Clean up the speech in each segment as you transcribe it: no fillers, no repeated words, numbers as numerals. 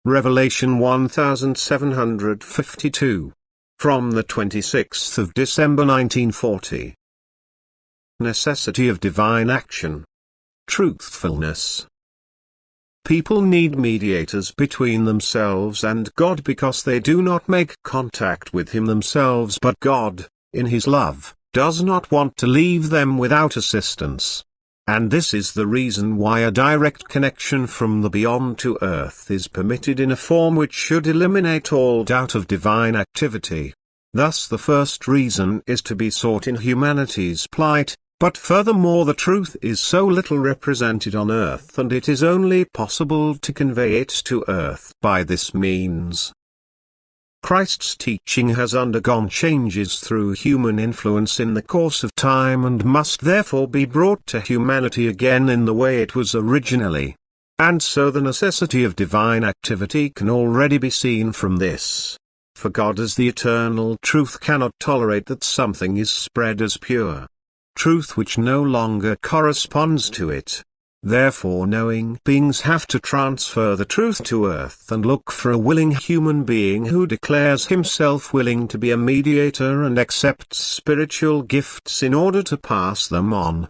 Revelation 1752. From the 26th of December 1940. Necessity of divine action. Truthfulness. People need mediators between themselves and God because they do not make contact with Him themselves, but God, in His love, does not want to leave them without assistance. And this is the reason why a direct connection from the beyond to earth is permitted in a form which should eliminate all doubt of divine activity. Thus the first reason is to be sought in humanity's plight, but furthermore the truth is so little represented on earth and it is only possible to convey it to earth by this means. Christ's teaching has undergone changes through human influence in the course of time and must therefore be brought to humanity again in the way it was originally. And so the necessity of divine activity can already be seen from this. For God as the eternal truth cannot tolerate that something is spread as pure truth which no longer corresponds to it. Therefore knowing beings have to transfer the truth to earth and look for a willing human being who declares himself willing to be a mediator and accepts spiritual gifts in order to pass them on.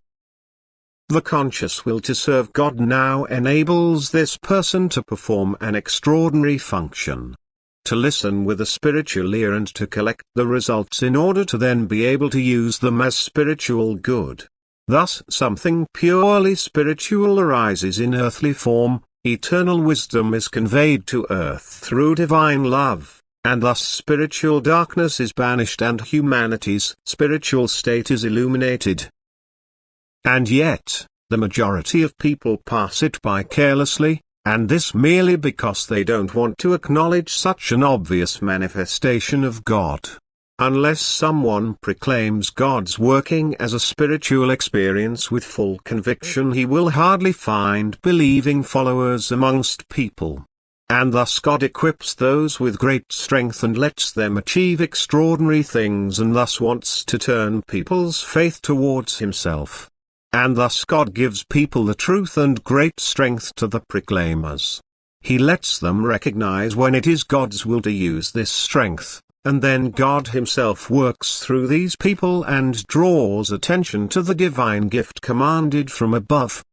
The conscious will to serve God now enables this person to perform an extraordinary function. To listen with a spiritual ear and to collect the results in order to then be able to use them as spiritual good. Thus something purely spiritual arises in earthly form, eternal wisdom is conveyed to earth through divine love, and thus spiritual darkness is banished and humanity's spiritual state is illuminated. And yet, the majority of people pass it by carelessly, and this merely because they don't want to acknowledge such an obvious manifestation of God. Unless someone proclaims God's working as a spiritual experience with full conviction, he will hardly find believing followers amongst people. And thus God equips those with great strength and lets them achieve extraordinary things and thus wants to turn people's faith towards Himself. And thus God gives people the truth and great strength to the proclaimers. He lets them recognize when it is God's will to use this strength. And then God Himself works through these people and draws attention to the divine gift commanded from above.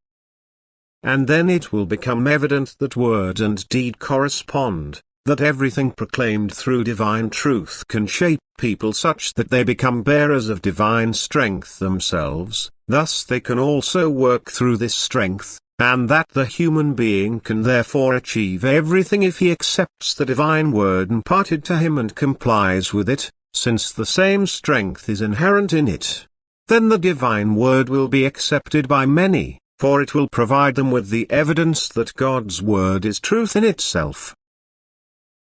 And then it will become evident that word and deed correspond, that everything proclaimed through divine truth can shape people such that they become bearers of divine strength themselves, thus they can also work through this strength. And that the human being can therefore achieve everything if he accepts the divine word imparted to him and complies with it, since the same strength is inherent in it. Then the divine word will be accepted by many, for it will provide them with the evidence that God's word is truth in itself.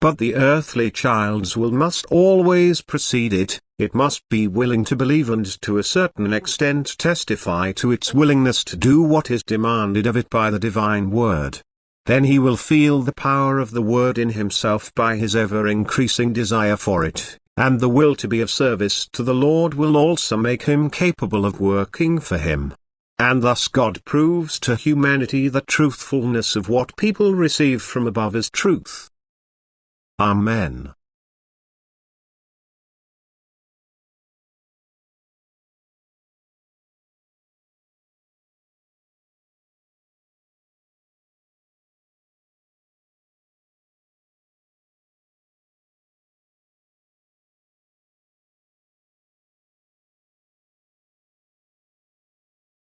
But the earthly child's will must always precede it. It must be willing to believe and to a certain extent testify to its willingness to do what is demanded of it by the divine word. Then he will feel the power of the word in himself by his ever-increasing desire for it, and the will to be of service to the Lord will also make him capable of working for Him. And thus God proves to humanity the truthfulness of what people receive from above as truth. Amen.